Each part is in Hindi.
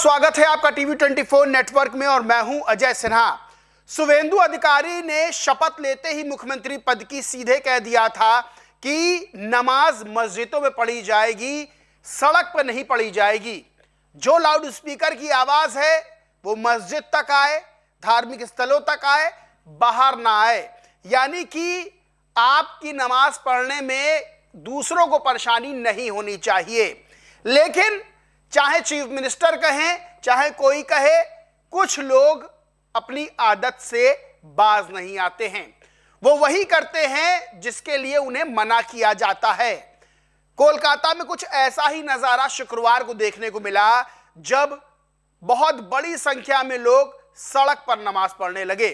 स्वागत है आपका टीवी 24 नेटवर्क में और मैं हूं अजय सिन्हा। शुवेंदु अधिकारी ने शपथ लेते ही मुख्यमंत्री पद की सीधे कह दिया था कि नमाज मस्जिदों में पढ़ी जाएगी, सड़क पर नहीं पढ़ी जाएगी। जो लाउड स्पीकर की आवाज है वो मस्जिद तक आए, धार्मिक स्थलों तक आए, बाहर ना आए। यानी कि आपकी नमाज पढ़ने में दूसरों को परेशानी नहीं होनी चाहिए। लेकिन चाहे चीफ मिनिस्टर कहें, चाहे कोई कहे, कुछ लोग अपनी आदत से बाज नहीं आते हैं। वो वही करते हैं जिसके लिए उन्हें मना किया जाता है। कोलकाता में कुछ ऐसा ही नजारा शुक्रवार को देखने को मिला जब बहुत बड़ी संख्या में लोग सड़क पर नमाज पढ़ने लगे।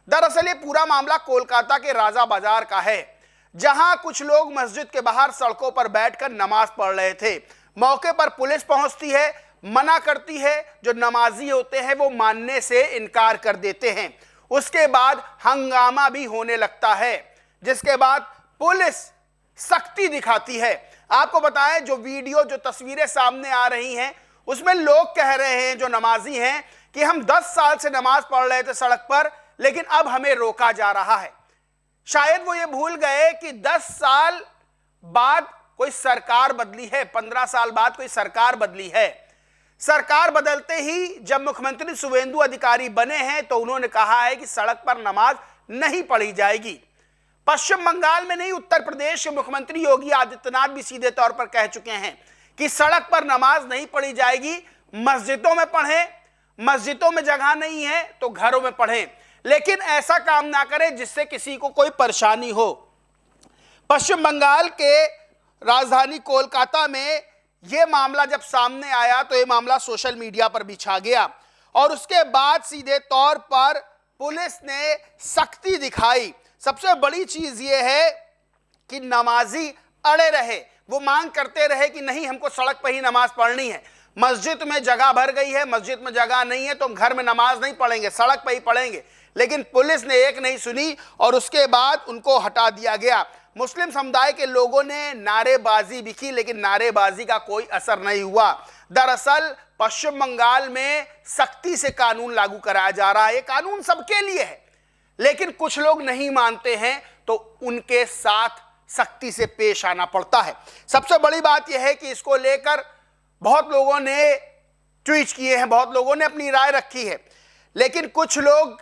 दरअसल ये पूरा मामला कोलकाता के राजा बाजार का है, जहां कुछ लोग मस्जिद के बाहर सड़कों पर बैठकर नमाज पढ़ रहे थे। मौके पर पुलिस पहुंचती है, मना करती है। जो नमाजी होते हैं वो मानने से इनकार कर देते हैं। उसके बाद हंगामा भी होने लगता है, जिसके बाद पुलिस सख्ती दिखाती है। आपको बताएं, जो वीडियो, जो तस्वीरें सामने आ रही हैं, उसमें लोग कह रहे हैं, जो नमाजी हैं, कि हम 10 साल से नमाज पढ़ रहे थे सड़क पर, लेकिन अब हमें रोका जा रहा है। शायद वो ये भूल गए कि 10 साल बाद कोई सरकार बदली है, 15 साल बाद कोई सरकार बदली है। सरकार बदलते ही जब मुख्यमंत्री शुवेंदु अधिकारी बने हैं तो उन्होंने कहा है कि सड़क पर नमाज नहीं पढ़ी जाएगी। पश्चिम बंगाल में नहीं, उत्तर प्रदेश के मुख्यमंत्री योगी आदित्यनाथ भी सीधे तौर पर कह चुके हैं कि सड़क पर नमाज नहीं पढ़ी जाएगी, मस्जिदों में पढ़ें, मस्जिदों में जगह नहीं है तो घरों में पढ़ें, लेकिन ऐसा काम ना करें जिससे किसी को कोई परेशानी हो। पश्चिम बंगाल के राजधानी कोलकाता में यह मामला जब सामने आया तो यह मामला सोशल मीडिया पर भी छा गया और उसके बाद सीधे तौर पर पुलिस ने सख्ती दिखाई। सबसे बड़ी चीज यह है कि नमाजी अड़े रहे, वो मांग करते रहे कि नहीं, हमको सड़क पर ही नमाज पढ़नी है। मस्जिद में जगह भर गई है, मस्जिद में जगह नहीं है तो हम घर में नमाज नहीं पढ़ेंगे, सड़क पर ही पढ़ेंगे। लेकिन पुलिस ने एक नहीं सुनी और उसके बाद उनको हटा दिया गया। मुस्लिम समुदाय के लोगों ने नारेबाजी भी की, लेकिन नारेबाजी का कोई असर नहीं हुआ। दरअसल पश्चिम बंगाल में सख्ती से कानून लागू कराया जा रहा है। ये कानून सबके लिए है, लेकिन कुछ लोग नहीं मानते हैं तो उनके साथ सख्ती से पेश आना पड़ता है। सबसे बड़ी बात यह है कि इसको लेकर बहुत लोगों ने ट्वीट किए हैं, बहुत लोगों ने अपनी राय रखी है, लेकिन कुछ लोग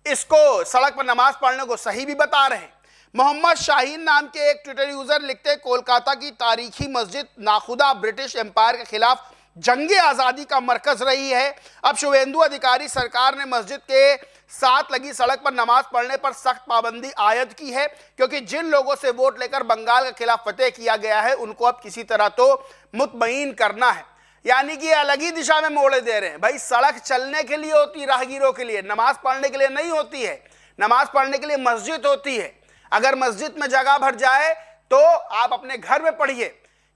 इसको सड़क पर नमाज पढ़ने को सही भी बता रहे हैं। मोहम्मद शाहीन नाम के एक ट्विटर यूजर लिखते हैं, कोलकाता की तारीखी मस्जिद नाखुदा ब्रिटिश एम्पायर के खिलाफ जंगे आज़ादी का मरकज रही है। अब शुवेंदु अधिकारी सरकार ने मस्जिद के साथ लगी सड़क पर नमाज पढ़ने पर सख्त पाबंदी आयद की है, क्योंकि जिन लोगों से वोट लेकर बंगाल के खिलाफ फतेह किया गया है उनको अब किसी तरह तो मुतमईन करना है। यानी कि अलग ही दिशा में मोड़े दे रहे हैं। भाई, सड़क चलने के लिए होती है, राहगीरों के लिए, नमाज पढ़ने के लिए नहीं होती है। नमाज पढ़ने के लिए मस्जिद होती है। अगर मस्जिद में जगह भर जाए तो आप अपने घर में पढ़िए,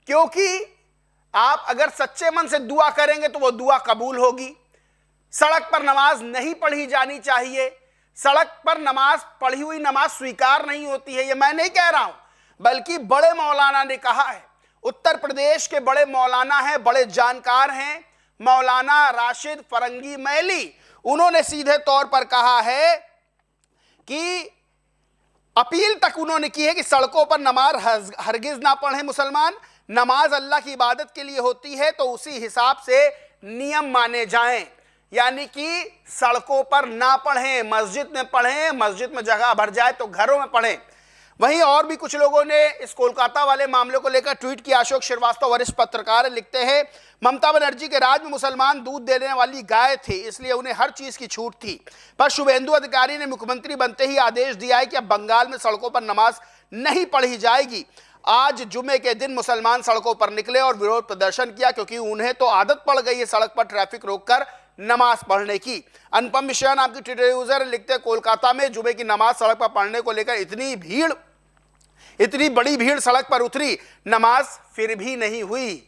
क्योंकि आप अगर सच्चे मन से दुआ करेंगे तो वो दुआ कबूल होगी। सड़क पर नमाज नहीं पढ़ी जानी चाहिए। सड़क पर नमाज, पढ़ी हुई नमाज स्वीकार नहीं होती है। ये मैं नहीं कह रहा हूं, बल्कि बड़े मौलाना ने कहा है। उत्तर प्रदेश के बड़े मौलाना हैं, बड़े जानकार हैं, मौलाना राशिद फरंगी मैली। उन्होंने सीधे तौर पर कहा है कि अपील तक उन्होंने की है कि सड़कों पर नमाज हरगिज ना पढ़े मुसलमान। नमाज अल्लाह की इबादत के लिए होती है तो उसी हिसाब से नियम माने जाएं। यानी कि सड़कों पर ना पढ़ें, मस्जिद में पढ़ें, मस्जिद में जगह भर जाए तो घरों में पढ़ें। वहीं और भी कुछ लोगों ने इस कोलकाता वाले मामले को लेकर ट्वीट किया। अशोक श्रीवास्तव वरिष्ठ पत्रकार लिखते हैं, ममता बनर्जी के राज में मुसलमान दूध देने वाली गाय थी, इसलिए उन्हें हर चीज की छूट थी। पर शुवेंदु अधिकारी ने मुख्यमंत्री बनते ही आदेश दिया है कि अब बंगाल में सड़कों पर नमाज नहीं पढ़ी जाएगी। आज जुमे के दिन मुसलमान सड़कों पर निकले और विरोध प्रदर्शन किया, क्योंकि उन्हें तो आदत पड़ गई है सड़क पर ट्रैफिक रोककर नमाज पढ़ने की। अनुपम मिश्रा नाम की ट्विटर यूजर लिखते हैं, कोलकाता में जुमे की नमाज सड़क पर पढ़ने को लेकर इतनी बड़ी भीड़ सड़क पर उतरी, नमाज फिर भी नहीं हुई।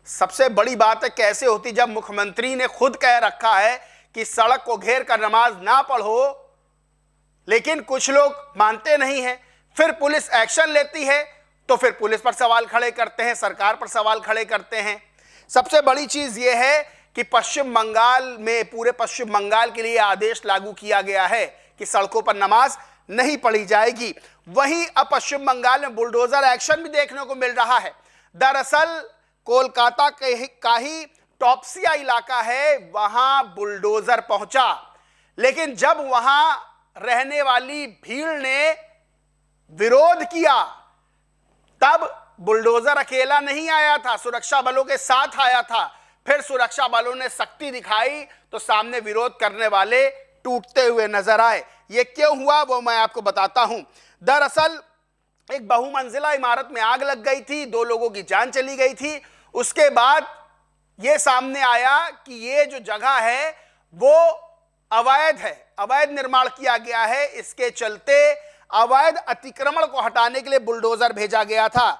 सबसे बड़ी बात है कैसे होती, जब मुख्यमंत्री ने खुद कह रखा है कि सड़क को घेर कर नमाज ना पढ़ो, लेकिन कुछ लोग मानते नहीं हैं। फिर पुलिस एक्शन लेती है तो फिर पुलिस पर सवाल खड़े करते हैं, सरकार पर सवाल खड़े करते हैं। सबसे बड़ी चीज यह है कि पश्चिम बंगाल में, पूरे पश्चिम बंगाल के लिए आदेश लागू किया गया है कि सड़कों पर नमाज नहीं पढ़ी जाएगी। वहीं अब पश्चिम बंगाल में बुलडोजर एक्शन भी देखने को मिल रहा है। दरअसल कोलकाता का ही टॉप्सिया इलाका है, वहां बुलडोजर पहुंचा, लेकिन जब वहां रहने वाली भीड़ ने विरोध किया तब बुलडोजर अकेला नहीं आया था, सुरक्षा बलों के साथ आया था। फिर सुरक्षा बलों ने सख्ती दिखाई तो सामने विरोध करने वाले टूटते हुए नजर आए। यह क्यों हुआ वो मैं आपको बताता हूं। दरअसल एक बहुमंजिला इमारत में आग लग गई थी, 2 लोगों की जान चली गई थी। उसके बाद यह सामने आया कि ये जो जगह है वो अवैध है, अवैध निर्माण किया गया है। इसके चलते अवैध अतिक्रमण को हटाने के लिए बुलडोजर भेजा गया था।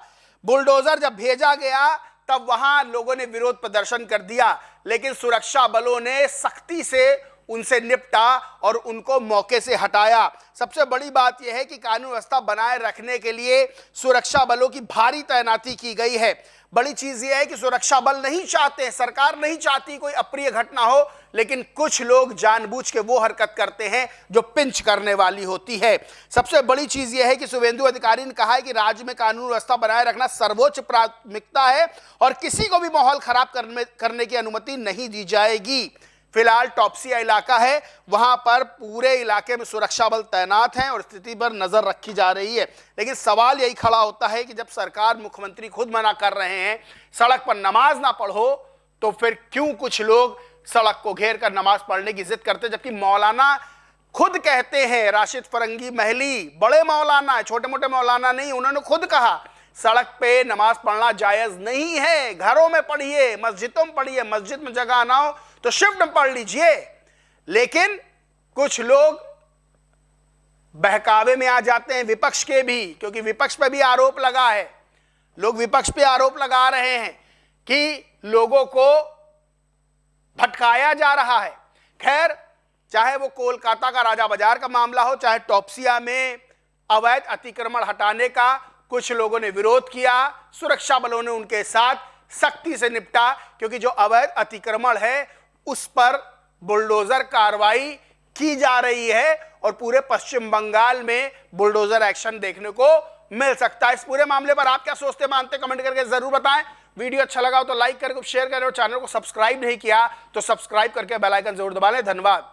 बुलडोजर जब भेजा गया तब वहां लोगों ने विरोध प्रदर्शन कर दिया, लेकिन सुरक्षा बलों ने सख्ती से उनसे निपटा और उनको मौके से हटाया। सबसे बड़ी बात यह है कि कानून व्यवस्था बनाए रखने के लिए सुरक्षा बलों की भारी तैनाती की गई है। बड़ी चीज यह है कि सुरक्षा बल नहीं चाहते, सरकार नहीं चाहती कोई अप्रिय घटना हो, लेकिन कुछ लोग जानबूझ के वो हरकत करते हैं जो पिंच करने वाली होती है। सबसे बड़ी चीज यह है कि शुभेंदु अधिकारी ने कहा है कि राज्य में कानून व्यवस्था बनाए रखना सर्वोच्च प्राथमिकता है और किसी को भी माहौल खराब करने की अनुमति नहीं दी जाएगी। फिलहाल टॉप्सिया इलाका है, वहां पर पूरे इलाके में सुरक्षा बल तैनात हैं और स्थिति पर नजर रखी जा रही है। लेकिन सवाल यही खड़ा होता है कि जब सरकार, मुख्यमंत्री खुद मना कर रहे हैं सड़क पर नमाज ना पढ़ो, तो फिर क्यों कुछ लोग सड़क को घेर कर नमाज पढ़ने की जिद करते, जबकि मौलाना खुद कहते हैं, राशिद फरंगी महली बड़े मौलाना है, छोटे मोटे मौलाना नहीं, उन्होंने खुद कहा सड़क पे नमाज पढ़ना जायज नहीं है, घरों में पढ़िए, मस्जिदों में पढ़िए, मस्जिद में जगह ना हो तो शिफ्ट में पढ़ लीजिए। लेकिन कुछ लोग बहकावे में आ जाते हैं, विपक्ष के भी, क्योंकि विपक्ष पे भी आरोप लगा है, लोग विपक्ष पे आरोप लगा रहे हैं कि लोगों को भटकाया जा रहा है। खैर, चाहे वो कोलकाता का राजा बाजार का मामला हो, चाहे टॉप्सिया में अवैध अतिक्रमण हटाने का कुछ लोगों ने विरोध किया, सुरक्षा बलों ने उनके साथ सख्ती से निपटा, क्योंकि जो अवैध अतिक्रमण है उस पर बुलडोजर कार्रवाई की जा रही है और पूरे पश्चिम बंगाल में बुलडोजर एक्शन देखने को मिल सकता है। इस पूरे मामले पर आप क्या सोचते मानते, कमेंट करके जरूर बताएं। वीडियो अच्छा लगा हो तो लाइक करके शेयर करें और चैनल को सब्सक्राइब नहीं किया तो सब्सक्राइब करके बेल आइकन जरूर दबा लें। धन्यवाद।